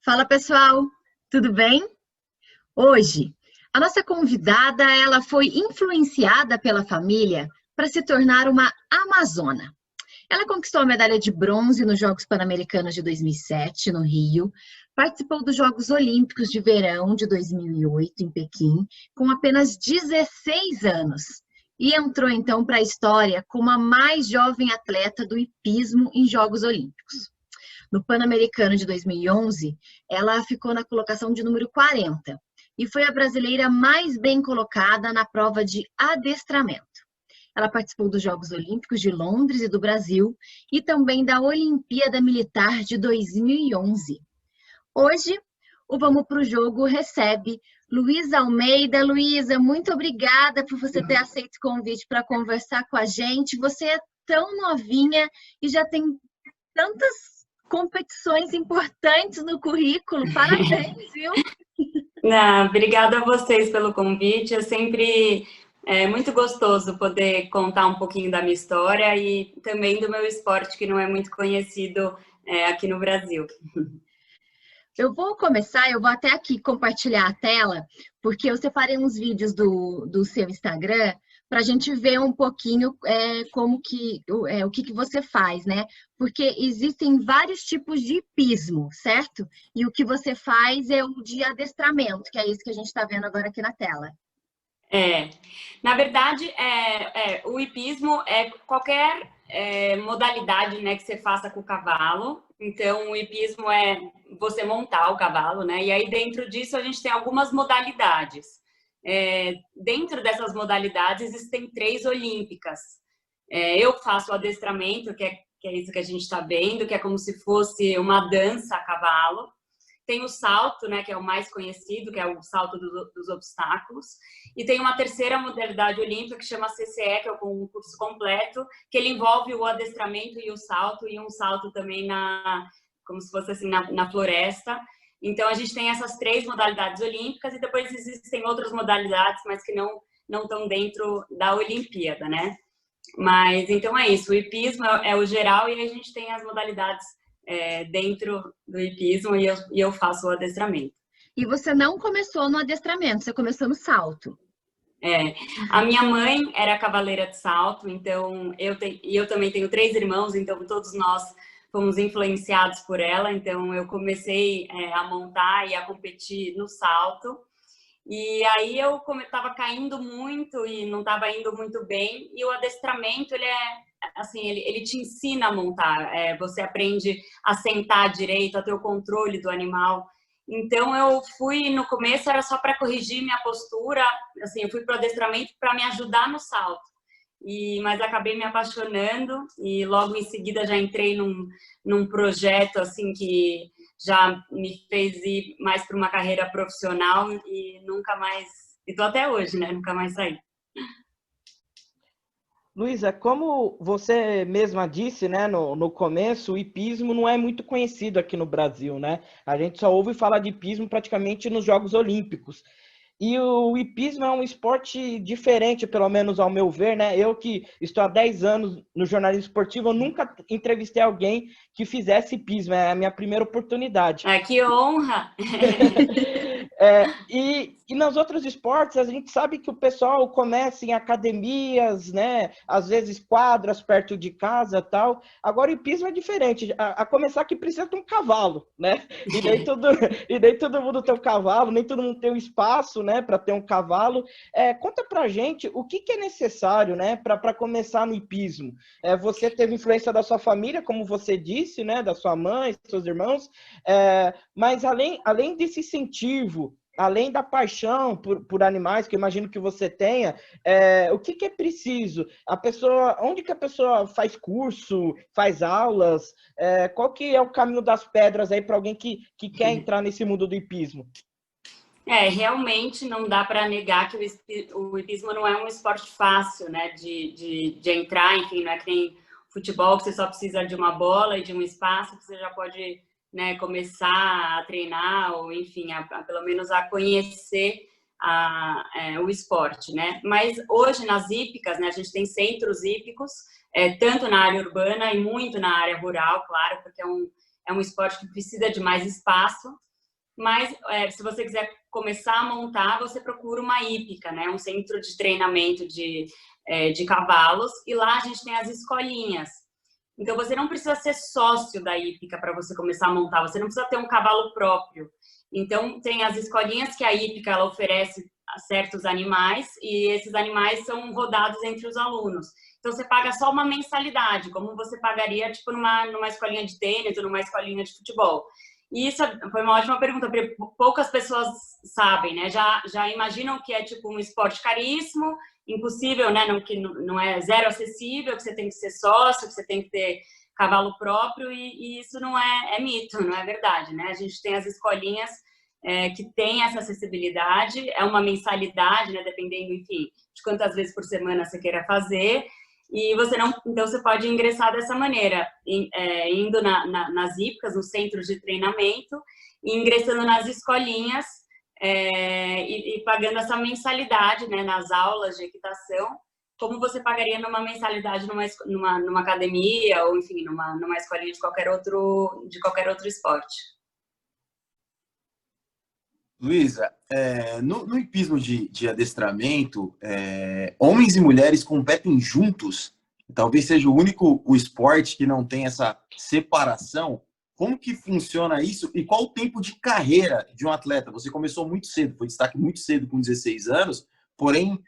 Fala pessoal, tudo bem? Hoje, a nossa convidada, ela foi influenciada pela família para se tornar uma amazona. Ela conquistou a medalha de bronze nos Jogos Pan-Americanos de 2007, no Rio, participou dos Jogos Olímpicos de Verão de 2008, em Pequim, com apenas 16 anos, e entrou então para a história como a mais jovem atleta do hipismo em Jogos Olímpicos. No Pan-Americano de 2011, ela ficou na colocação de número 40 e foi a brasileira mais bem colocada na prova de adestramento. Ela participou dos Jogos Olímpicos de Londres e do Brasil e também da Olimpíada Militar de 2011. Hoje, o Vamos Pro Jogo recebe Luísa Almeida. Luísa, muito obrigada por você ter aceito o convite para conversar com a gente. Você é tão novinha e já tem tantas competições importantes no currículo. Parabéns, viu? Não, obrigada a vocês pelo convite. É sempre muito gostoso poder contar um pouquinho da minha história e também do meu esporte, que não é muito conhecido aqui no Brasil. Eu vou até aqui compartilhar a tela, porque eu separei uns vídeos do seu Instagram para a gente ver um pouquinho o que você faz, né? Porque existem vários tipos de hipismo, certo? E o que você faz é o de adestramento, que é isso que a gente está vendo agora aqui na tela. Na verdade, o hipismo é qualquer modalidade, né, que você faça com o cavalo. Então, o hipismo é você montar o cavalo, né? E aí, dentro disso, a gente tem algumas modalidades. Dentro dessas modalidades, existem 3 olímpicas. Eu faço o adestramento, que é isso que a gente está vendo, que é como se fosse uma dança a cavalo. Tem o salto, né, que é o mais conhecido, que é o salto dos obstáculos. E tem uma terceira modalidade olímpica que chama CCE, que é o concurso completo, que ele envolve o adestramento e um salto também como se fosse assim, na floresta. Então, a gente tem essas 3 modalidades olímpicas e depois existem outras modalidades, mas que não estão dentro da Olimpíada, né? Mas, então é isso. O hipismo é o geral e a gente tem as modalidades dentro do hipismo e eu faço o adestramento. E você não começou no adestramento, você começou no salto. A minha mãe era cavaleira de salto, então eu também tenho 3 irmãos, então todos nós fomos influenciados por ela, então eu comecei a montar e a competir no salto. E aí eu estava caindo muito e não estava indo muito bem, e o adestramento, ele te ensina a montar, você aprende a sentar direito, a ter o controle do animal. Então eu fui, no começo era só para corrigir minha postura, assim, eu fui para o adestramento para me ajudar no salto. Mas acabei me apaixonando e logo em seguida já entrei num projeto assim que já me fez ir mais para uma carreira profissional e nunca mais, e tô até hoje, né? Nunca mais saí. Luísa, como você mesma disse, né, no começo, o hipismo não é muito conhecido aqui no Brasil, né? A gente só ouve falar de hipismo praticamente nos Jogos Olímpicos. E o hipismo é um esporte diferente, pelo menos ao meu ver, né? Eu que estou há 10 anos no jornalismo esportivo, eu nunca entrevistei alguém que fizesse hipismo, é a minha primeira oportunidade. Que honra! E nos outros esportes, a gente sabe que o pessoal começa em academias, né? Às vezes quadras perto de casa e tal. Agora o hipismo é diferente, a começar que precisa de um cavalo, né? E nem todo mundo tem um cavalo, nem todo mundo tem um espaço, né, para ter um cavalo. Conta pra gente o que é necessário, né, para começar no hipismo. Você teve influência da sua família, como você disse, né, da sua mãe, seus irmãos, mas além desse incentivo, além da paixão por animais, que eu imagino que você tenha, o que é preciso? Onde que a pessoa faz curso, faz aulas? Qual que é o caminho das pedras aí para alguém que quer entrar nesse mundo do hipismo? Realmente não dá para negar que o hipismo não é um esporte fácil, né, de entrar, enfim, não é que nem futebol, que você só precisa de uma bola e de um espaço, que você já pode, né, começar a treinar, ou enfim, pelo menos a conhecer o esporte, né? Mas hoje nas hípicas, né, a gente tem centros hípicos, tanto na área urbana e muito na área rural, claro, porque é um esporte que precisa de mais espaço. Mas se você quiser começar a montar, você procura uma hípica, né? Um centro de treinamento de cavalos, e lá a gente tem as escolinhas. Então você não precisa ser sócio da hípica para você começar a montar, você não precisa ter um cavalo próprio. Então tem as escolinhas que a hípica ela oferece a certos animais, e esses animais são rodados entre os alunos. Então você paga só uma mensalidade, como você pagaria tipo numa escolinha de tênis ou numa escolinha de futebol. E isso foi uma ótima pergunta, porque poucas pessoas sabem, né? Já imaginam que é tipo um esporte caríssimo, impossível, né? Que não é zero acessível, que você tem que ser sócio, que você tem que ter cavalo próprio, e isso não é mito, não é verdade, né? A gente tem as escolinhas que tem essa acessibilidade, é uma mensalidade, né? Dependendo, enfim, de quantas vezes por semana você queira fazer. E então você pode ingressar dessa maneira, indo nas hípicas, nos centros de treinamento, e ingressando nas escolinhas e pagando essa mensalidade, né, nas aulas de equitação, como você pagaria numa mensalidade numa academia ou, enfim, numa escolinha de qualquer outro esporte. Luísa, no hipismo de adestramento, homens e mulheres competem juntos. Talvez seja o esporte que não tem essa separação. Como que funciona isso e qual o tempo de carreira de um atleta? Você começou muito cedo, foi destaque muito cedo, com 16 anos, porém,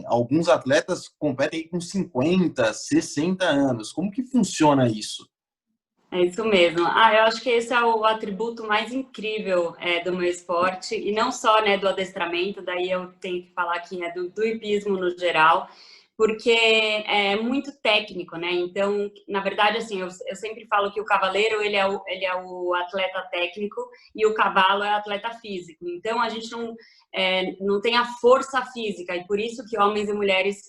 alguns atletas competem com 50, 60 anos. Como que funciona isso? É isso mesmo. Eu acho que esse é o atributo mais incrível do meu esporte, e não só, né, do adestramento, daí eu tenho que falar aqui, né, do hipismo no geral, porque é muito técnico, né? Então, na verdade, assim, eu sempre falo que o cavaleiro, ele é o atleta técnico e o cavalo é o atleta físico. Então, a gente não tem a força física, e por isso que homens e mulheres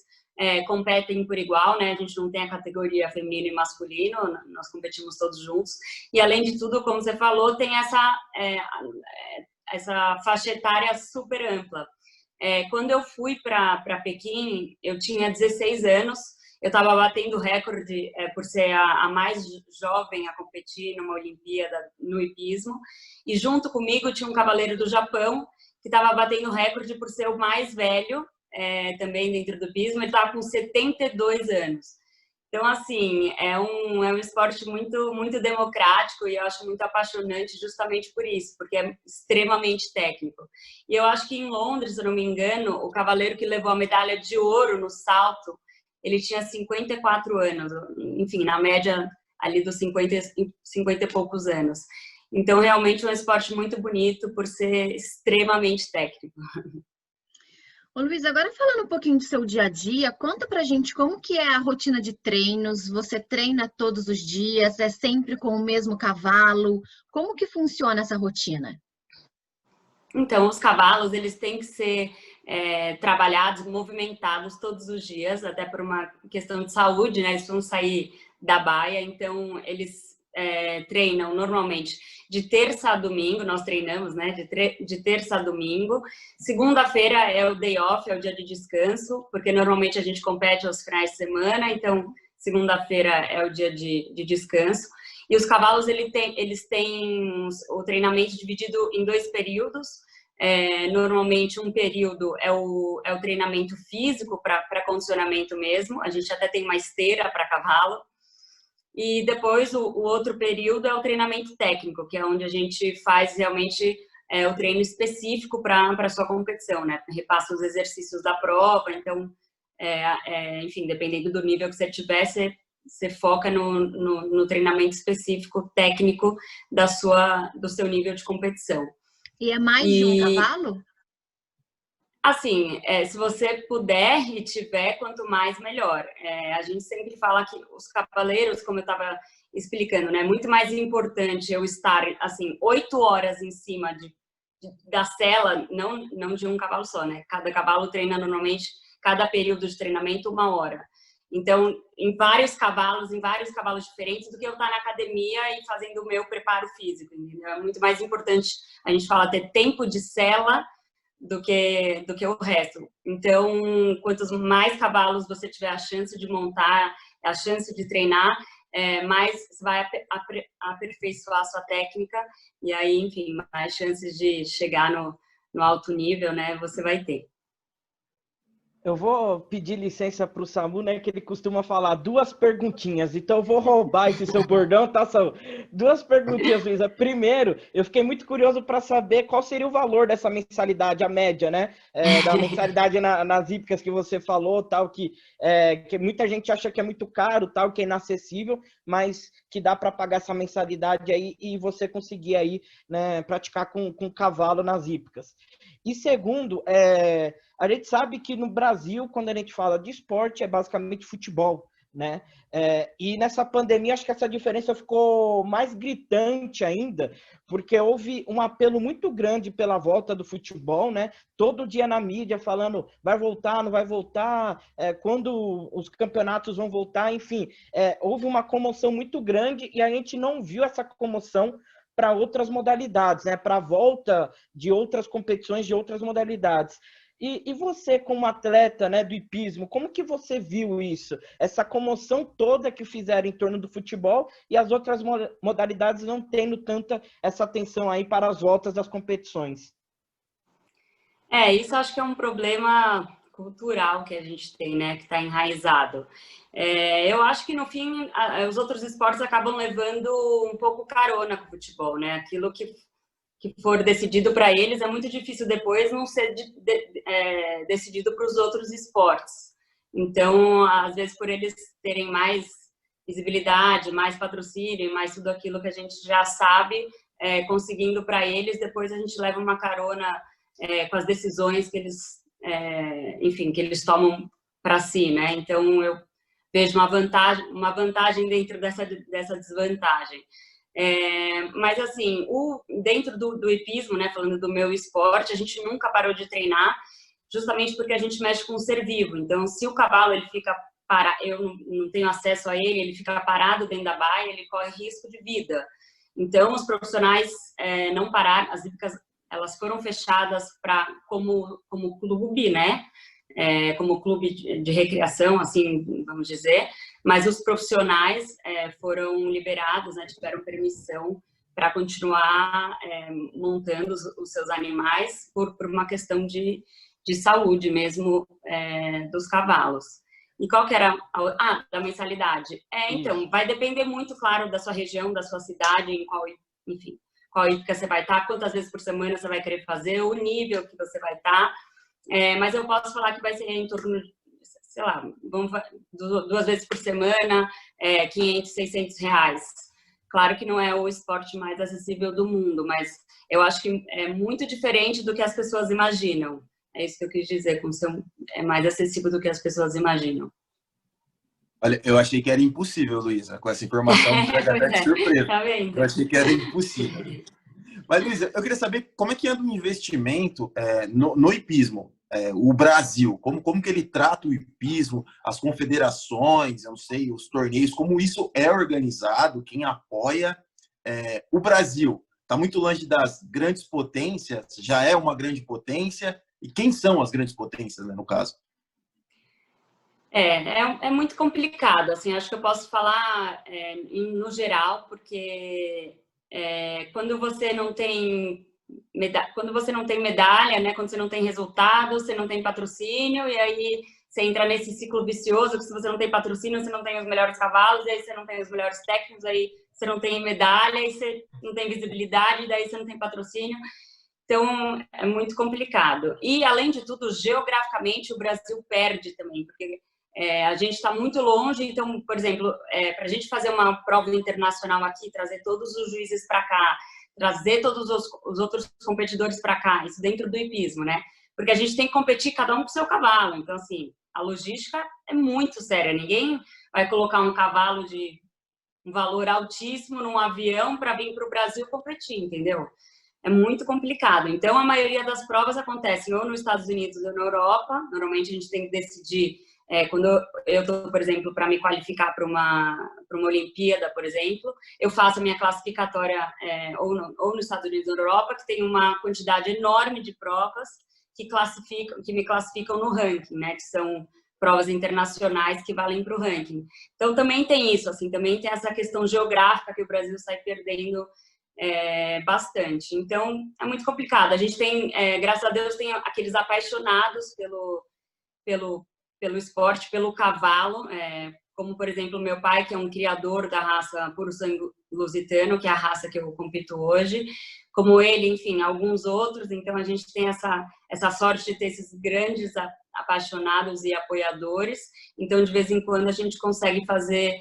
competem por igual, né? A gente não tem a categoria feminino e masculino, nós competimos todos juntos. E, além de tudo, como você falou, tem essa faixa etária super ampla. Quando eu fui para Pequim, eu tinha 16 anos, eu estava batendo recorde por ser a mais jovem a competir numa Olimpíada no hipismo, e junto comigo tinha um cavaleiro do Japão que estava batendo recorde por ser o mais velho, também dentro do hipismo, ele estava com 72 anos. Então, assim, é um esporte muito, muito democrático, e eu acho muito apaixonante justamente por isso, porque é extremamente técnico. E eu acho que em Londres, se eu não me engano, o cavaleiro que levou a medalha de ouro no salto, ele tinha 54 anos, enfim, na média ali dos 50 e poucos anos. Então, realmente é um esporte muito bonito por ser extremamente técnico. Ô, Luiz, agora falando um pouquinho do seu dia a dia, conta pra gente como que é a rotina de treinos. Você treina todos os dias? É sempre com o mesmo cavalo? Como que funciona essa rotina? Então, os cavalos, eles têm que ser trabalhados, movimentados todos os dias, até por uma questão de saúde, né? Eles vão sair da baia, então eles treinam normalmente de terça a domingo, nós treinamos, né, de terça a domingo. Segunda-feira é o day off, é o dia de descanso, porque normalmente a gente compete aos finais de semana, então segunda-feira é o dia de descanso. E os cavalos, eles têm o treinamento dividido em 2 períodos. Normalmente um período é o treinamento físico para condicionamento mesmo, a gente até tem uma esteira para cavalo. E depois o outro período é o treinamento técnico, que é onde a gente faz realmente o treino específico para a sua competição, né? Repassa os exercícios da prova, então, enfim, dependendo do nível que você tiver, você foca no treinamento específico técnico do seu nível de competição. E é mais de um cavalo? Assim, se você puder e tiver, quanto mais, melhor. A gente sempre fala que os cavaleiros, como eu estava explicando, né, é muito mais importante eu estar, assim, 8 horas em cima da sela, não de um cavalo só, né? Cada cavalo treina normalmente, cada período de treinamento, 1 hora. Então, em vários cavalos diferentes, do que eu estar na academia e fazendo o meu preparo físico, entendeu? É muito mais importante, a gente fala, ter tempo de sela do que o resto. Então, quantos mais cavalos você tiver a chance de montar, a chance de treinar, mais você vai aperfeiçoar a sua técnica e aí, enfim, mais chances de chegar no alto nível, né, você vai ter. Eu vou pedir licença para o Samu, né, que ele costuma falar 2 perguntinhas, então eu vou roubar esse seu bordão, tá, Samu? 2 perguntinhas, Luísa. Primeiro, eu fiquei muito curioso para saber qual seria o valor dessa mensalidade, a média, né, da mensalidade nas hípicas que você falou, tal, que muita gente acha que é muito caro, tal, que é inacessível, mas que dá para pagar essa mensalidade aí e você conseguir aí, né, praticar com cavalo nas hípicas. E segundo, a gente sabe que no Brasil, quando a gente fala de esporte, é basicamente futebol, né? E nessa pandemia, acho que essa diferença ficou mais gritante ainda, porque houve um apelo muito grande pela volta do futebol, né? Todo dia na mídia falando, vai voltar, não vai voltar, quando os campeonatos vão voltar, enfim. Houve uma comoção muito grande e a gente não viu essa comoção para outras modalidades, né? Para a volta de outras competições, de outras modalidades. E você, como atleta, né, do hipismo, como que você viu isso? Essa comoção toda que fizeram em torno do futebol e as outras modalidades não tendo tanta essa atenção aí para as voltas das competições. Isso acho que é um problema cultural que a gente tem, né, que está enraizado. Eu acho que, no fim, os outros esportes acabam levando um pouco carona com o futebol, né? Aquilo que for decidido para eles é muito difícil depois não ser decidido para os outros esportes. Então, às vezes, por eles terem mais visibilidade, mais patrocínio, mais tudo aquilo que a gente já sabe, conseguindo para eles, depois a gente leva uma carona com as decisões que eles, enfim, que eles tomam para si, né? Então, eu vejo uma vantagem dentro dessa desvantagem. Mas assim, dentro do hipismo, né, falando do meu esporte, a gente nunca parou de treinar, justamente porque a gente mexe com o ser vivo. Então, se o cavalo ele fica parado, eu não tenho acesso a ele, ele fica parado dentro da baia, ele corre risco de vida. Então, os profissionais não pararam, as hípicas elas foram fechadas como clube, né? Como clube de recreação, assim, vamos dizer, mas os profissionais foram liberados, né, tiveram permissão para continuar montando os seus animais por uma questão de saúde mesmo dos cavalos. E qual que era da mensalidade? Então, vai depender muito, claro, da sua região, da sua cidade, enfim, qual hípica você vai estar, quantas vezes por semana você vai querer fazer, o nível que você vai estar. Mas eu posso falar que vai ser em torno de, sei lá, 2 vezes por semana, 500, 600 reais. Claro que não é o esporte mais acessível do mundo, mas eu acho que é muito diferente do que as pessoas imaginam. É isso que eu quis dizer, é mais acessível do que as pessoas imaginam. Olha, eu achei que era impossível, Luísa, com essa informação, me pega até de surpresa. Tá vendo? Eu achei que era impossível. Mas, Luísa, eu queria saber como é que anda o investimento no hipismo, o Brasil, como que ele trata o hipismo, as confederações, eu não sei, os torneios, como isso é organizado, quem apoia. O Brasil está muito longe das grandes potências, já é uma grande potência, e quem são as grandes potências, né, no caso? É muito complicado, assim, acho que eu posso falar no geral, porque quando você não tem medalha, né, quando você não tem resultado, você não tem patrocínio, e aí você entra nesse ciclo vicioso, que se você não tem patrocínio, você não tem os melhores cavalos, e aí você não tem os melhores técnicos, aí você não tem medalha, aí você não tem visibilidade, daí você não tem patrocínio. Então, é muito complicado. E, além de tudo, geograficamente, o Brasil perde também, porque a gente está muito longe. Então, por exemplo, para a gente fazer uma prova internacional aqui, trazer todos os juízes para cá, trazer todos os outros competidores para cá, isso dentro do hipismo, né? Porque a gente tem que competir cada um com o seu cavalo. Então, assim, a logística é muito séria. Ninguém vai colocar um cavalo de um valor altíssimo num avião para vir para o Brasil competir, entendeu? É muito complicado. Então, a maioria das provas acontecem ou nos Estados Unidos ou na Europa. Normalmente, a gente tem que decidir. Quando eu estou, por exemplo, para me qualificar para uma Olimpíada, por exemplo, eu faço a minha classificatória ou nos Estados Unidos ou na Europa, que tem uma quantidade enorme de provas, que me classificam no ranking, né? Que são provas internacionais que valem para o ranking. Então, também tem isso, assim, também tem essa questão geográfica que o Brasil sai perdendo bastante. Então, é muito complicado. A gente tem, graças a Deus, tem aqueles apaixonados pelo esporte, pelo cavalo, como, por exemplo, meu pai, que é um criador da raça puro sangue lusitano, que é a raça que eu compito hoje, como ele, enfim, alguns outros. Então, a gente tem essa sorte de ter esses grandes apaixonados e apoiadores. Então, de vez em quando, a gente consegue fazer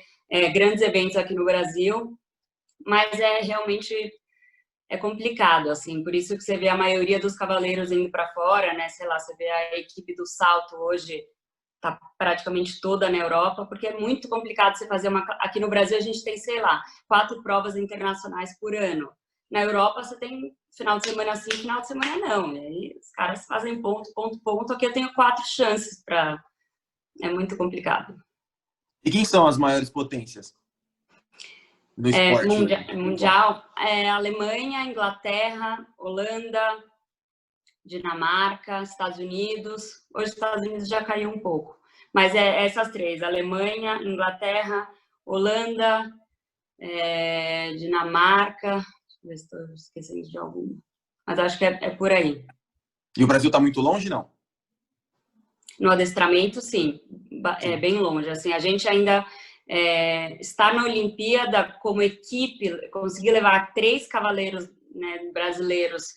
grandes eventos aqui no Brasil, mas realmente complicado, assim. Por isso que você vê a maioria dos cavaleiros indo para fora, né? Sei lá, você vê a equipe do salto hoje tá praticamente toda na Europa, porque é muito complicado você fazer Aqui no Brasil a gente tem, sei lá, 4 provas internacionais por ano. Na Europa você tem final de semana sim, final de semana não. E aí os caras fazem ponto. Aqui eu tenho 4 chances para... É muito complicado. E quem são as maiores potências do esporte? Mundial, Alemanha, Inglaterra, Holanda, Dinamarca, Estados Unidos. Hoje os Estados Unidos já caiu um pouco. Mas essas 3, Alemanha, Inglaterra, Holanda, Dinamarca. Deixa eu ver se estou esquecendo de alguma. Mas acho que é por aí. E o Brasil está muito longe, não? No adestramento, sim. É bem longe. Assim, a gente ainda está na Olimpíada como equipe, conseguir levar 3 cavaleiros, né, brasileiros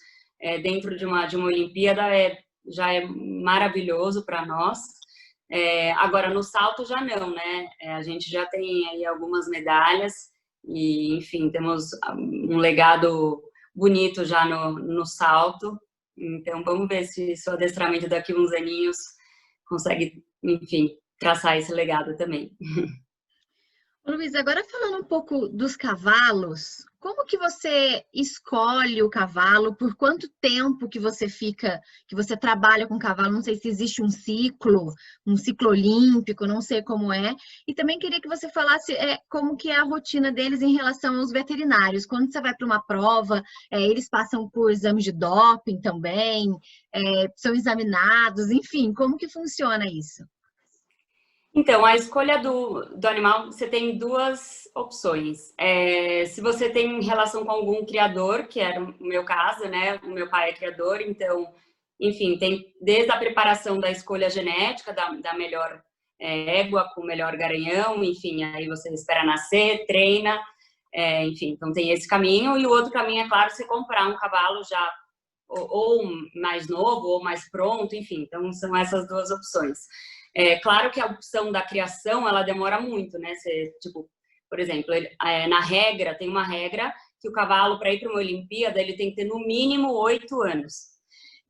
dentro de uma Olimpíada já é maravilhoso para nós. Agora, no salto já não, né? A gente já tem aí algumas medalhas e, enfim, temos um legado bonito já no salto. Então, vamos ver se o adestramento daqui a uns aninhos consegue, enfim, traçar esse legado também. Luiz, agora falando um pouco dos cavalos, como que você escolhe o cavalo? Por quanto tempo que você trabalha com o cavalo? Não sei se existe um ciclo olímpico, não sei como é. E também queria que você falasse como que é a rotina deles em relação aos veterinários. Quando você vai para uma prova, eles passam por exames de doping também, são examinados, enfim, como que funciona isso? Então, a escolha do animal, você tem 2 opções. Se você tem relação com algum criador, que era o meu caso, né? O meu pai é criador, então, enfim, tem desde a preparação da escolha genética, da melhor égua com o melhor garanhão, enfim, aí você espera nascer, treina, enfim, então tem esse caminho. E o outro caminho, é claro, você comprar um cavalo já ou mais novo ou mais pronto, enfim, então são essas 2 opções. Claro que a opção da criação, ela demora muito, né? Tipo, por exemplo, na regra, tem uma regra que o cavalo, para ir para uma Olimpíada, ele tem que ter no mínimo 8 anos.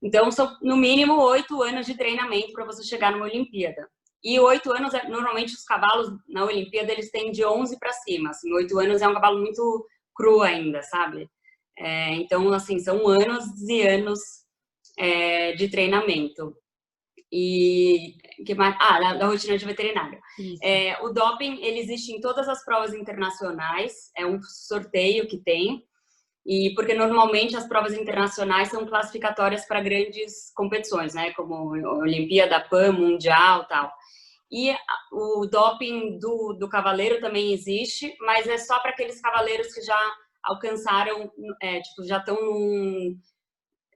Então, são no mínimo 8 anos de treinamento para você chegar numa Olimpíada. E 8 anos, normalmente os cavalos na Olimpíada, eles têm de 11 para cima. Assim, 8 anos é um cavalo muito cru ainda, sabe? Então, assim, são anos e anos de treinamento. E que mais? Da rotina de veterinário. O doping, ele existe em todas as provas internacionais, é um sorteio que tem, e porque normalmente as provas internacionais são classificatórias para grandes competições, né, como Olimpíada, PAN, Mundial, tal. E o doping do cavaleiro também existe, mas é só para aqueles cavaleiros que já alcançaram, tipo, já estão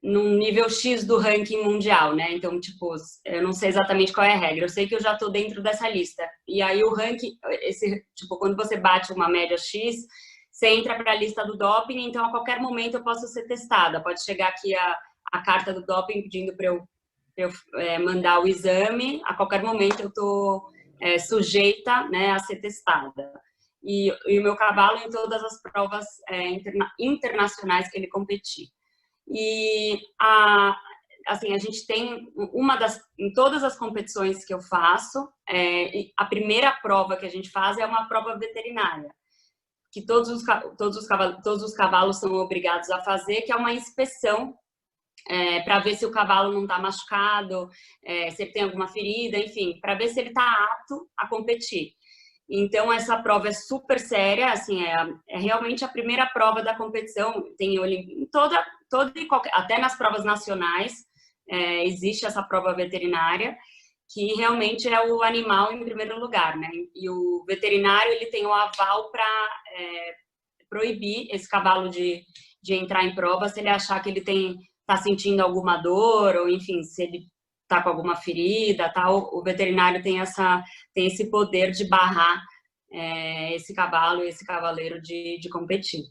num nível X do ranking mundial, né? Então, tipo, eu não sei exatamente qual é a regra. Eu sei que eu já tô dentro dessa lista. E aí o ranking, tipo, quando você bate uma média X, você entra para a lista do doping, então a qualquer momento eu posso ser testada. Pode chegar aqui a carta do doping pedindo para eu mandar o exame. A qualquer momento eu tô sujeita, né, a ser testada. E o meu cavalo em todas as provas internacionais que ele competir. E assim, a gente tem em todas as competições que eu faço, a primeira prova que a gente faz é uma prova veterinária, que todos os cavalos são obrigados a fazer, que é uma inspeção para ver se o cavalo não está machucado, se ele tem alguma ferida, enfim, para ver se ele está apto a competir. Então, essa prova é super séria, assim, é realmente a primeira prova da competição. Tem em toda e qualquer, até nas provas nacionais, existe essa prova veterinária, que realmente é o animal em primeiro lugar, né? E o veterinário, ele tem o aval para proibir esse cavalo de entrar em prova se ele achar que ele tá sentindo alguma dor, ou enfim, se ele tá com alguma ferida, tal. O veterinário tem esse poder de barrar esse cavalo e esse cavaleiro de competir.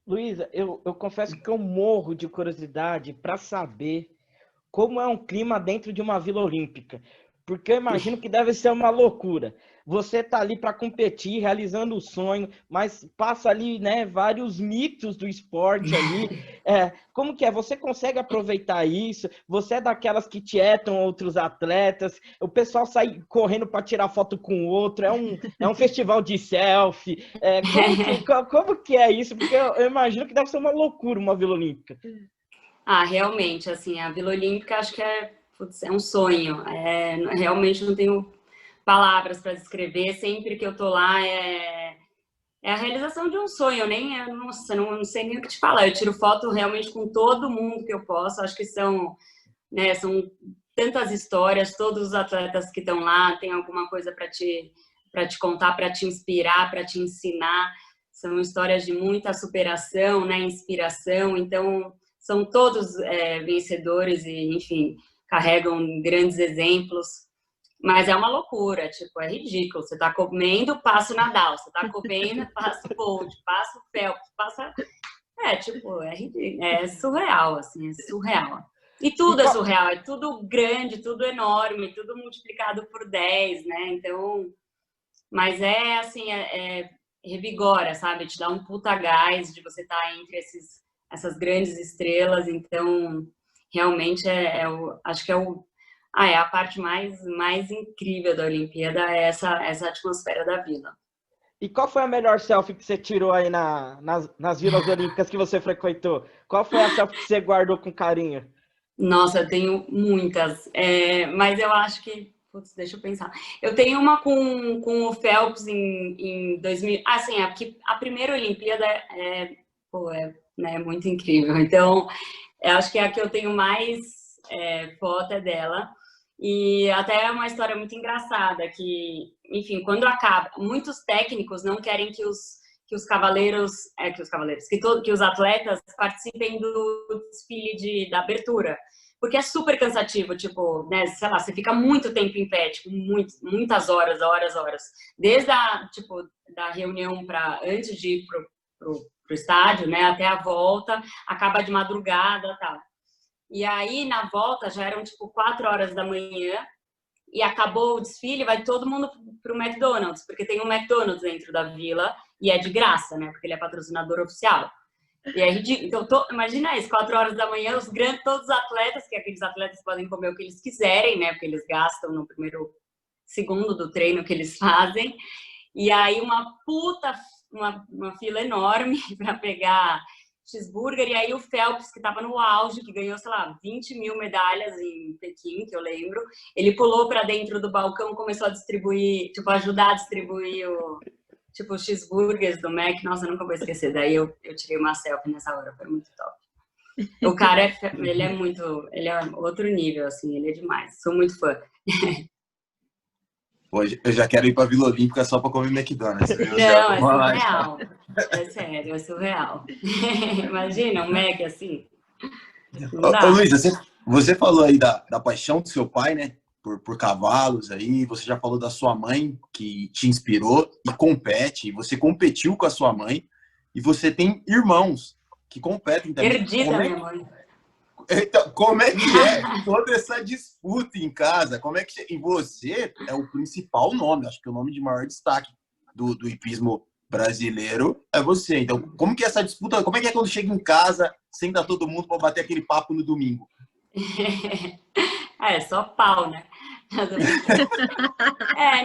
Luísa, eu confesso que eu morro de curiosidade para saber como é um clima dentro de uma Vila Olímpica, porque eu imagino que deve ser uma loucura. Você tá ali para competir, realizando o sonho, mas passa ali, né, vários mitos do esporte ali. Como que é? Você consegue aproveitar isso? Você é daquelas que tietam outros atletas? O pessoal sai correndo para tirar foto com o outro? É um festival de selfie? Como que é isso? Porque eu imagino que deve ser uma loucura uma Vila Olímpica. Realmente, assim, a Vila Olímpica acho que é um sonho. Realmente não tenho palavras para descrever. Sempre que eu tô lá é a realização de um sonho. Nossa, não sei nem o que te falar. Eu tiro foto realmente com todo mundo que eu posso. Acho que são tantas histórias. Todos os atletas que estão lá têm alguma coisa para te contar, para te inspirar, para te ensinar. São histórias de muita superação, né? Inspiração. Então são todos vencedores e, enfim, carregam grandes exemplos, mas é uma loucura, tipo, é ridículo. Você tá comendo, passa o Nadal, você tá comendo, passa o Bolt, passa o Phelps, passa... é ridículo, é surreal, assim, é surreal. E tudo é surreal, é tudo grande, tudo enorme, tudo multiplicado por 10, né? Então, mas assim, revigora, sabe? Te dá um puta gás de você estar entre essas grandes estrelas. Então realmente acho que é a parte mais incrível da Olimpíada, é essa atmosfera da vila. E qual foi a melhor selfie que você tirou aí nas vilas olímpicas que você frequentou? Qual foi a selfie que você guardou com carinho? Nossa, eu tenho muitas, mas eu acho que... Putz, deixa eu pensar. Eu tenho uma com o Phelps em 2000... Assim, a primeira Olimpíada é muito incrível. Então, eu acho que a que eu tenho mais foto é dela. E até é uma história muito engraçada, que, enfim, quando acaba, muitos técnicos não querem que os atletas participem do desfile da abertura, porque é super cansativo, tipo, né, sei lá, você fica muito tempo em pé, tipo, muitas horas, desde da reunião antes de ir pro estádio, né, até a volta, acaba de madrugada, tal. E aí, na volta, já eram, tipo, 4 horas da manhã, e acabou o desfile, vai todo mundo pro McDonald's, porque tem um McDonald's dentro da vila, e é de graça, né, porque ele é patrocinador oficial. E é ridículo. Então, imagina isso, 4 horas da manhã, todos os atletas, que aqueles atletas podem comer o que eles quiserem, né, porque eles gastam no primeiro segundo do treino que eles fazem, e aí uma fila enorme para pegar cheeseburger, e aí o Phelps, que estava no auge, que ganhou, sei lá, 20 mil medalhas em Pequim, que eu lembro, ele pulou para dentro do balcão, começou a distribuir, tipo, ajudar a distribuir os cheeseburgers do Mac. Nossa, eu nunca vou esquecer. Daí eu tirei uma selfie nessa hora, foi muito top. O cara, ele é outro nível, assim, ele é demais. Sou muito fã. Hoje eu já quero ir para Vila Olímpica só para comer McDonald's. Não, é surreal. É sério, é surreal. Imagina um Mac assim. Ô, Luísa, você falou aí da paixão do seu pai, né? Por cavalos aí. Você já falou da sua mãe, que te inspirou e compete. Você competiu com a sua mãe. E você tem irmãos que competem também. Perdida, minha mãe. Então, como é que é toda essa disputa em casa? Como é que... E você é o principal nome, acho que é o nome de maior destaque do hipismo brasileiro é você. Então, como que é essa disputa? Como é que é quando chega em casa, senta todo mundo para bater aquele papo no domingo? É só pau, né?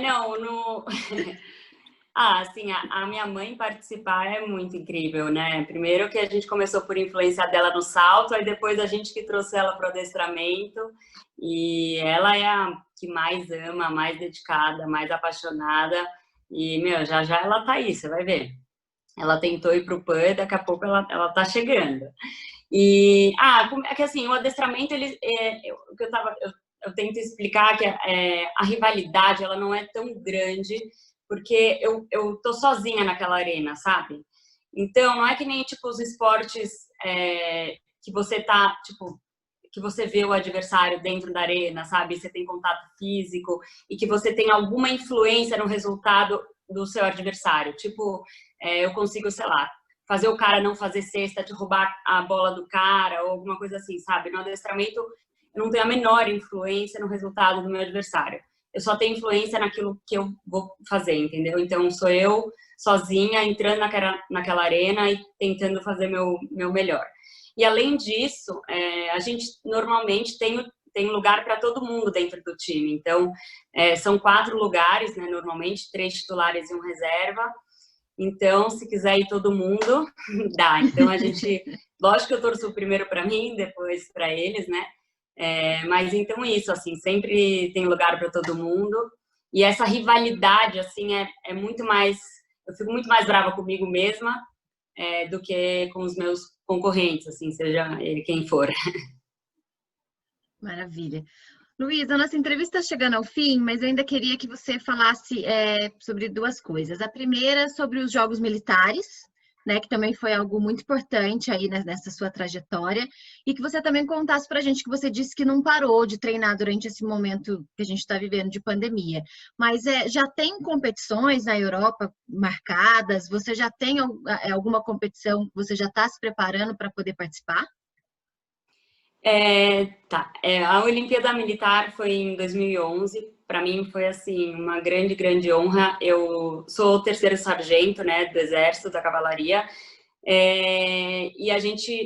Não... assim, a minha mãe participar é muito incrível, né? Primeiro que a gente começou por influência dela no salto, aí depois a gente que trouxe ela para o adestramento, e ela é a que mais ama, mais dedicada, mais apaixonada, e, já ela tá aí, você vai ver. Ela tentou ir pro PAN, daqui a pouco ela tá chegando. É que assim, o adestramento, eu tento explicar que a rivalidade, ela não é tão grande, porque eu tô sozinha naquela arena, sabe? Então, não é que nem, tipo, os esportes que você tá, tipo, que você vê o adversário dentro da arena, sabe? Você tem contato físico e que você tem alguma influência no resultado do seu adversário. Tipo, eu consigo, sei lá, fazer o cara não fazer cesta, de roubar a bola do cara ou alguma coisa assim, sabe? No adestramento, eu não tenho a menor influência no resultado do meu adversário. Eu só tenho influência naquilo que eu vou fazer, entendeu? Então, sou eu sozinha entrando naquela arena e tentando fazer meu melhor. E, além disso, a gente normalmente tem lugar para todo mundo dentro do time. Então, são 4 lugares, né, normalmente, 3 titulares e um reserva. Então, se quiser ir todo mundo, dá. Então, lógico que eu torço primeiro para mim, depois para eles, né? Mas então isso, assim, sempre tem lugar para todo mundo. E essa rivalidade, assim, é muito mais... Eu fico muito mais brava comigo mesma do que com os meus concorrentes, assim, seja ele quem for. Maravilha. Luísa, a nossa entrevista está chegando ao fim, mas eu ainda queria que você falasse sobre 2 coisas. A primeira, sobre os Jogos Militares, né, que também foi algo muito importante aí nessa sua trajetória, e que você também contasse para a gente, que você disse que não parou de treinar durante esse momento que a gente está vivendo de pandemia. Mas já tem competições na Europa marcadas? Você já tem alguma competição que você já está se preparando para poder participar? Tá. A Olimpíada Militar foi em 2011. Para mim foi assim uma grande, grande honra. Eu sou o 3º sargento, né, do Exército da Cavalaria. E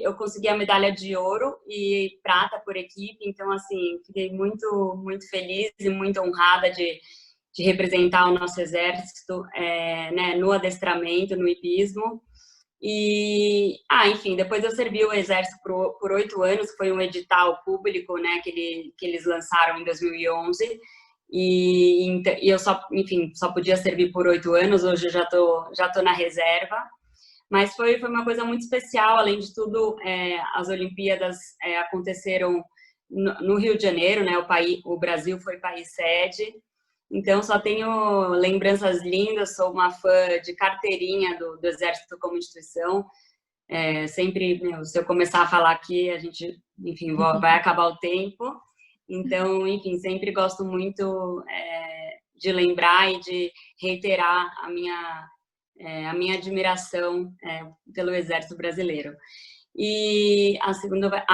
eu consegui a medalha de ouro e prata por equipe. Então, assim, fiquei muito, muito feliz e muito honrada de representar o nosso exército, né, no adestramento, no hipismo. Enfim, depois eu servi o Exército por 8 anos, foi um edital público, né, que eles lançaram em 2011, e eu só podia servir por 8 anos. Hoje eu já tô na reserva, mas foi uma coisa muito especial. Além de tudo, as Olimpíadas aconteceram no Rio de Janeiro, né, o Brasil foi país sede. Então, só tenho lembranças lindas. Sou uma fã de carteirinha do Exército como instituição. Sempre, se eu começar a falar aqui, a gente, enfim, vai acabar o tempo. Então, enfim, sempre gosto muito de lembrar e de reiterar a minha admiração pelo Exército Brasileiro. E a segunda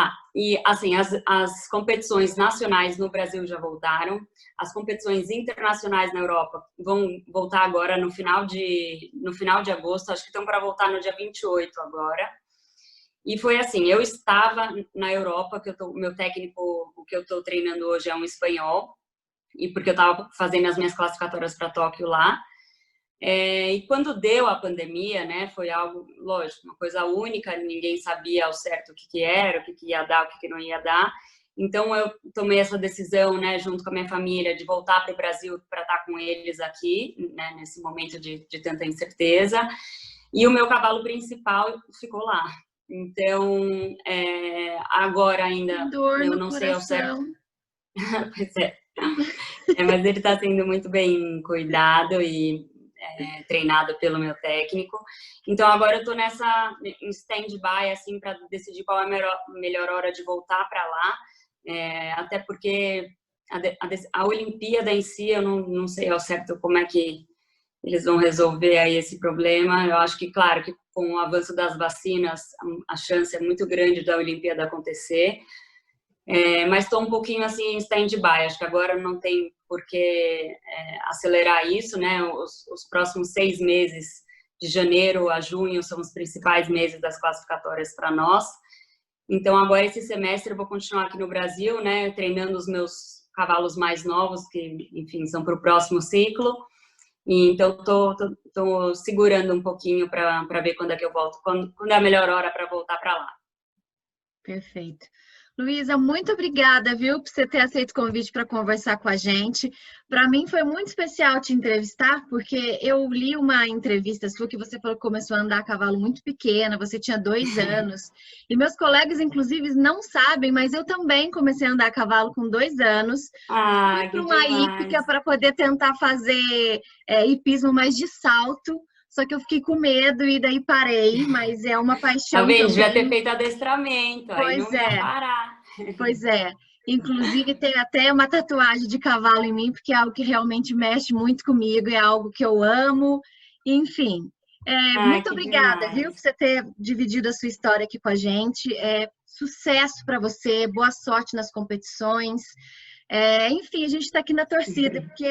assim, as competições nacionais no Brasil já voltaram. As competições internacionais na Europa vão voltar agora no final de agosto. Acho que estão para voltar no dia 28 agora. E foi assim, eu estava na Europa, meu técnico, o que eu estou treinando hoje é um espanhol, e porque eu estava fazendo as minhas classificatórias para Tóquio lá. E quando deu a pandemia, né, foi algo, lógico, uma coisa única. Ninguém sabia ao certo o que era, o que ia dar, o que não ia dar. Então, eu tomei essa decisão, né, junto com a minha família, de voltar para o Brasil para estar com eles aqui, né, nesse momento de tanta incerteza. E o meu cavalo principal ficou lá. Então, agora ainda eu não sei ao certo. Pois mas ele está sendo muito bem cuidado e treinado pelo meu técnico. Então, agora eu estou em stand-by, assim, para decidir qual é a melhor hora de voltar para lá. Até porque a Olimpíada em si, eu não sei ao certo como é que eles vão resolver aí esse problema. Eu acho que, claro, que com o avanço das vacinas, a chance é muito grande da Olimpíada acontecer. Mas estou um pouquinho assim em stand-by. Acho que agora não tem por que acelerar isso, né? Os próximos 6 meses, de janeiro a junho, são os principais meses das classificatórias para nós. Então, agora esse semestre eu vou continuar aqui no Brasil, né? Treinando os meus cavalos mais novos, que, enfim, são para o próximo ciclo. E então, estou segurando um pouquinho para ver quando é que eu volto, quando é a melhor hora para voltar para lá. Perfeito. Luísa, muito obrigada, viu, por você ter aceito o convite para conversar com a gente. Para mim foi muito especial te entrevistar, porque eu li uma entrevista sua que você falou que começou a andar a cavalo muito pequena, você tinha 2 anos. E meus colegas, inclusive, não sabem, mas eu também comecei a andar a cavalo com 2 anos. Fui para uma hípica para poder tentar fazer hipismo mais de salto. Só que eu fiquei com medo e daí parei, mas é uma paixão. Tá vendo? Devia ter feito adestramento, aí não ia parar. Pois é. Inclusive tem até uma tatuagem de cavalo em mim, porque é algo que realmente mexe muito comigo, é algo que eu amo. Enfim, muito obrigada, viu, por você ter dividido a sua história aqui com a gente. Sucesso para você, boa sorte nas competições. Enfim, a gente está aqui na torcida, porque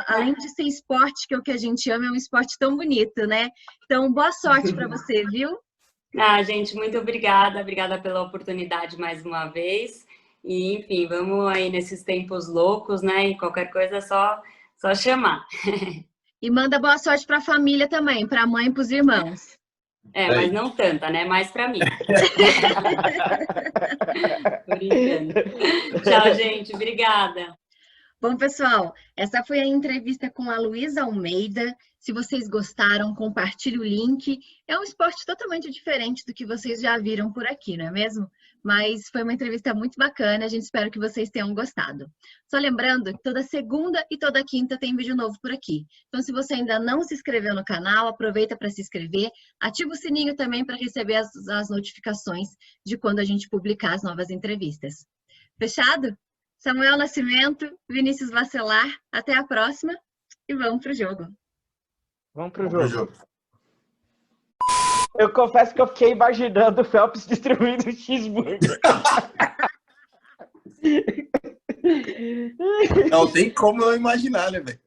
além de ser esporte, que é o que a gente ama, é um esporte tão bonito, né? Então, boa sorte para você, viu? Gente, muito obrigada. Obrigada pela oportunidade mais uma vez. E, enfim, vamos aí nesses tempos loucos, né? E qualquer coisa é só chamar. E manda boa sorte para a família também, para a mãe e para os irmãos. Mas não tanta, né? Mais para mim. Brincando. Tchau, gente. Obrigada. Bom, pessoal, essa foi a entrevista com a Luísa Almeida. Se vocês gostaram, compartilhe o link. É um esporte totalmente diferente do que vocês já viram por aqui, não é mesmo? Mas foi uma entrevista muito bacana, a gente espera que vocês tenham gostado. Só lembrando que toda segunda e toda quinta tem vídeo novo por aqui. Então, se você ainda não se inscreveu no canal, aproveita para se inscrever. Ativa o sininho também para receber as notificações de quando a gente publicar as novas entrevistas. Fechado? Samuel Nascimento, Vinícius Bacelar, até a próxima e vamos pro jogo. Vamos pro jogo. Eu confesso que eu fiquei imaginando o Phelps distribuindo cheeseburger. Não tem como não imaginar, né, velho?